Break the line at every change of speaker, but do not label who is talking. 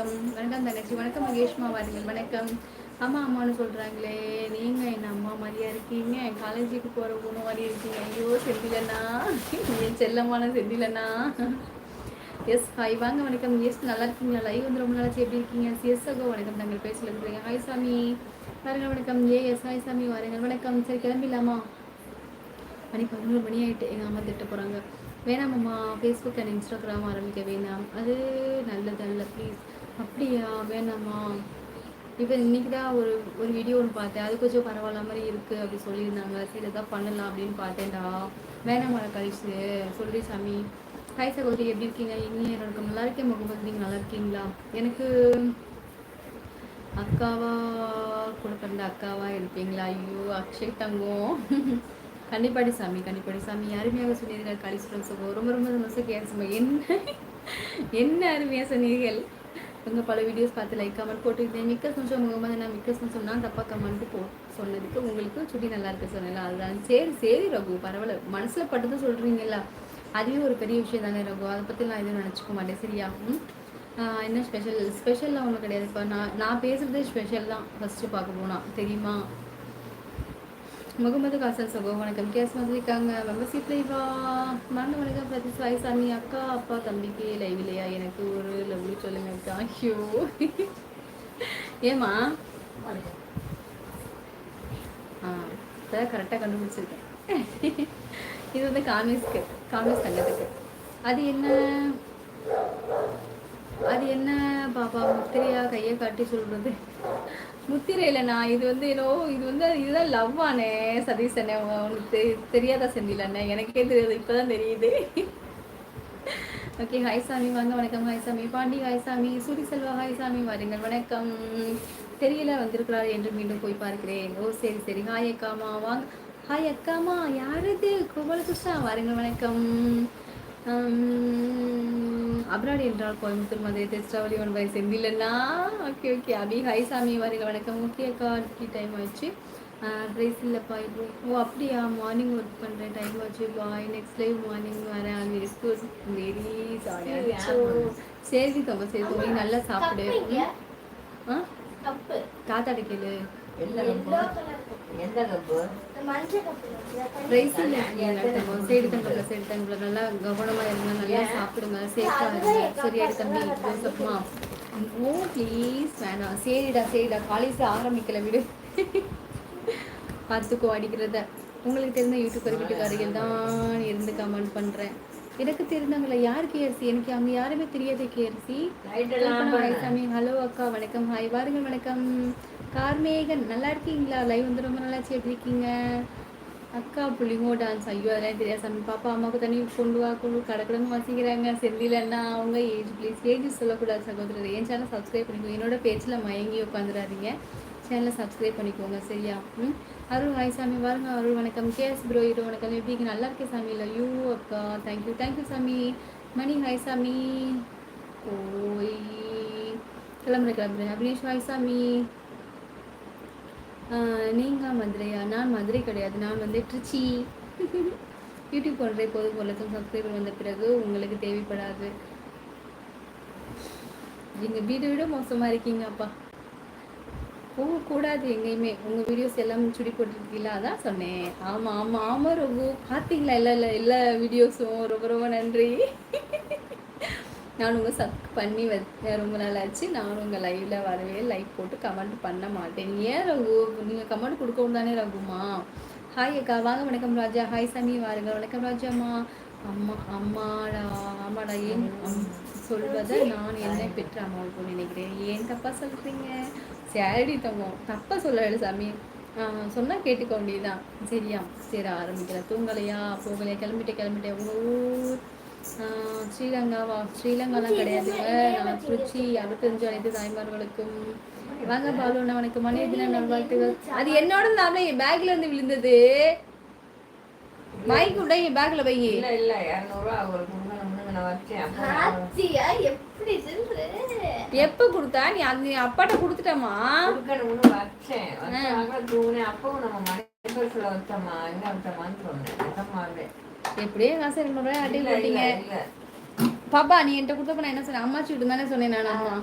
வணக்கம். வணக்கம் தங்கச்சி. வணக்கம் மகேஷ்மா வாருங்கள். வணக்கம். அம்மா அம்மான்னு சொல்கிறாங்களே, நீங்கள் என்ன அம்மா மாதிரியா இருக்கீங்க? காலேஜுக்கு போகிற பொண்ணு மாதிரி இருக்கீங்க. ஐயோ செந்திலண்ணா, என் செல்லம்மான செந்திலண்ணா. எஸ் ஹாய் வாங்க. வணக்கம். எஸ் நல்லா இருக்கீங்களா? லைவ் வந்து ரொம்ப நாளாச்சு. எப்படி இருக்கீங்க? எஸ் அகோ வணக்கம். தங்கள் பேசல இருக்கிறீங்க. ஹாய் சாமி வாருங்கள். வணக்கம். எஸ் ஹாய் சாமி வாருங்கள். வணக்கம். சரி கிளம்பிடலாமா? மணி 11 மணி ஆகிட்டு. எங்கள் அம்மா திட்ட போகிறாங்க. வேணாமம்மா, ஃபேஸ்புக் அண்ட் இன்ஸ்டாகிராம் ஆரம்பிக்க வேணாம், அது நல்லதல்ல ப்ளீஸ். அப்படியா? வேணாம்மா. இப்போ இன்றைக்கி தான் ஒரு வீடியோ ஒன்று பார்த்தேன், அது கொஞ்சம் பரவாயில்ல மாதிரி இருக்குது அப்படி சொல்லியிருந்தாங்க. சரி எதாவது பண்ணலாம் அப்படின்னு பார்த்தேன்டா. வேணாம் கழிச்சு சொல்லி சாமி. ஹாய் சகோதரி, எப்படி இருக்கீங்க? இனிய இருக்கும். நல்லா இருக்கேன் முகமது, நீங்கள் நல்லா இருக்கீங்களா? எனக்கு அக்காவா கூட பிறந்த அக்காவா இருப்பீங்களா? ஐயோ அக்ஷய் தங்கம். கண்டிப்பாடி சாமி, கண்டிப்பாடி சாமி. அருமையாக சொன்னீர்கள் கலிசுரம் சுகம். ரொம்ப ரொம்ப சந்தோஷம் கேட்க. என்ன அருமையாக சொன்னீர்கள். உங்கள் பல வீடியோஸ் பார்த்து லைக் கமெண்ட் போட்டுக்கிட்டேன். மிக்க சந்தோஷம் முகமது. நான் மிக்க சந்தோஷம் தான் தப்பாக கமெண்ட் சொன்னதுக்கு. உங்களுக்கு சுட்டி நல்லா இருக்கு சொன்னல, அதுதான். சரி சரி ரகு, பரவாயில்ல. மனசில் பட்டதும் சொல்கிறீங்களா, அதுவே ஒரு பெரிய விஷயம் தானே ரகு. அதை பற்றி நான் எதுவும் நினச்சிக்க மாட்டேன். சரியா? என்ன ஸ்பெஷல்லாம் ஒன்றும் கிடையாது. இப்போ நான் பேசுகிறதே ஸ்பெஷல் தான் ஃபஸ்ட்டு பார்க்க போனால், தெரியுமா? முகமது காசல் சகோ வணக்கம். கேஸ் வந்திருக்காங்க. மெம்பர்ஷிப் லைவா? மறந்து வணக்கம். பிரதி சாமி. அக்கா அப்பா தம்பிக்கு லைவ் இல்லையா? எனக்கு ஒரு லவ்லி சொல்லுங்க அக்கா. ஐயோ ஏமா கரெக்டாக கண்டுபிடிச்சிருக்கேன். இது வந்து காங்கிரஸ் சங்கத்துக்கு. அது என்ன பாப்பா முத்திரையா? கையை காட்டி சொல்றது முத்திரை இல்லைண்ணா. இது வந்து இதுதான் லவ்வானே சதீஷனே. உனக்கு தெரியாதா செந்திலண்ணே? எனக்கே தெரியாது, இப்போதான் தெரியுது. ஓகே ஹாய் சாமி வாங்க. வணக்கம். ஹாய் சாமி. பாண்டி ஹாய் சாமி. சூரி செல்வா ஹாய் சாமி வாருங்கள். வணக்கம். தெரியல வந்திருக்கிறார் என்று மீண்டும் போய் பார்க்கிறேன். ஓ சரி சரி. ஹாய் அக்காமா வாங்க. ஹாய் அக்காமா. யாரது? கோபாலகிருஷ்ணா வாருங்கள். வணக்கம். அப்ராட் என்றால் கோயம்புத்தூர், மதுரை, திருச்சிராவளி, ஒன்பது செந்திலண்ணா. Okay okay. அபி ஹாய் சாமி வாருங்கள். வணக்கம். ஓகே அக்கா, டைம் ஆயிடுச்சு. ட்ரெஸ் இல்லைப்பா இப்போ. ஓ அப்படியா? மார்னிங் ஒர்க் பண்ணுறேன், டைம் ஆச்சு. பாய். நெக்ஸ்ட் லைவ் மார்னிங் வரேன். அங்கே ஸ்கூல் வெரி ஜாலியாக. சரி தோங்க, சரி தோங்க. நல்லா சாப்பிடு. தாத்தாட்ட கேளு. நல்லா கவனமா இருங்க, நல்லா சாப்பிடுங்க, சேஃபா இருங்க. சரியாடி தம்பி ஜோசப்மா? ஓ ப்ளீஸ் வேணாம். சரிடா சரிடா, காலேஜ் ஆரம்பிக்கல விடு. பார்த்துக்கோ அடிக்கிறத. உங்களுக்கு தெரிந்த யூடியூபர் வீட்டுக்காரிகள் தான் இருந்து கமெண்ட் பண்ணுறேன். எனக்கு தெரிந்தவங்கள யார் கேஆர்சி? எனக்கு அவங்க யாருமே தெரியாது கேஆர்சி. சாமி. ஹலோ அக்கா வணக்கம். ஹாய் வாருங்கள். வணக்கம். கார்மேகன் நல்லா இருக்கீங்களா? லைவ் வந்து ரொம்ப நல்லாச்சு. எப்படி இருக்கீங்க அக்கா? புள்ளிங்கோ டான்ஸ். ஐயோ அதெல்லாம் தெரியாது சாமி. பாப்பா அம்மாவுக்கு தண்ணி கொண்டு வா கடற்கடன்னு வாசிக்கிறாங்க. செந்திலண்ணா அவங்க ஏஜ் ப்ளீஸ். ஏஜ் சொல்லக்கூடாது சகோதரர். என் சேனல் சப்ஸ்கிரைப் பண்ணிக்கோங்க. என்னோட பேச்சில் மயங்கி உட்காந்துடாதீங்க. சேனலை சப்ஸ்கிரைப் பண்ணிக்கோங்க சரியா? அருள் ஹாய் சாமி வாருங்க. அருள் வணக்கம். கேஎஸ் ப்ரோ இது வணக்கம். எப்படி நல்லா இருக்கேன் சாமி. இல்லை யூ அக்கா. தேங்க்யூ சாமி. மணி ஹாய் சாமி. ஓய் கிளம்புறேன். அபினேஷ் ஹாய் சாமி. நீங்கள் மதுரையா? நான் மதுரை கிடையாது, நான் வந்து திருச்சி. யூடியூப் பண்ணுற போது லட்சம் சப்ஸ்கிரைபர் வந்த பிறகு உங்களுக்கு தேவைப்படாது. எங்கள் வீட்டை விட மோசமாக இருக்கீங்க அப்பா. போகக்கூடாது எங்கேயுமே. உங்கள் வீடியோஸ் எல்லாம் சுடி போட்டிருக்கீங்களா? அதான் சொன்னேன். ஆமாம் ரொம்ப பார்த்தீங்களா? எல்லா வீடியோஸும் ரொம்ப ரொம்ப நன்றி. நான் உங்கள் பண்ணி ரொம்ப நாள் ஆச்சு. நானும் உங்கள் லைவில் வரவே லைக் போட்டு கமெண்ட் பண்ண மாட்டேன். ஏன் ரகு? நீங்கள் கமெண்ட் கொடுக்கவும் தானே ரகுமா. ஹாய் அக்கா வாங்க. வணக்கம் ராஜா. ஹாய் சாமி வாருங்க. வணக்கம் ராஜாம்மா. ஆமாடா ஏன் சொல்வதை நான் என்ன பெற்ற அம்மாவுக்கு நினைக்கிறேன். ஏன் தப்பா சொல்கிறீங்க? சரி தங்கம், தப்பாக சொல்லலை சாமி. சொன்னால் கேட்டுக்க வேண்டியதுதான் சரியா? சரி ஆரம்பிக்கிறேன். தூங்கலையா? போகலையா? கிளம்பிட்டேன். உங்கள் ஊர் ஸ்ரீலங்காலாம் கிடையாதுங்க. நான் திருச்சி. 65 அனைத்து தாய்மார்களுக்கும் வாங்க. பாலுண்ணா வணக்கம். மணி தின நல்வாழ்த்துகள். அது என்னோட தான் என் பேக்ல இருந்து விழுந்தது. மைக் விட என் பேக்ல வை. எப்ப கொடுத்தா? நீ அப்பாட்ட கொடுத்துட்டமா? எப்படியே காசு 200 ரூபாய் அட்டை போட்டீங்க. பாப்பா நீ என்கிட்ட கொடுத்தப்ப நான் என்ன சொன்னேன்? அம்மாச்சி விட்டு தானே சொன்னேன் நான்.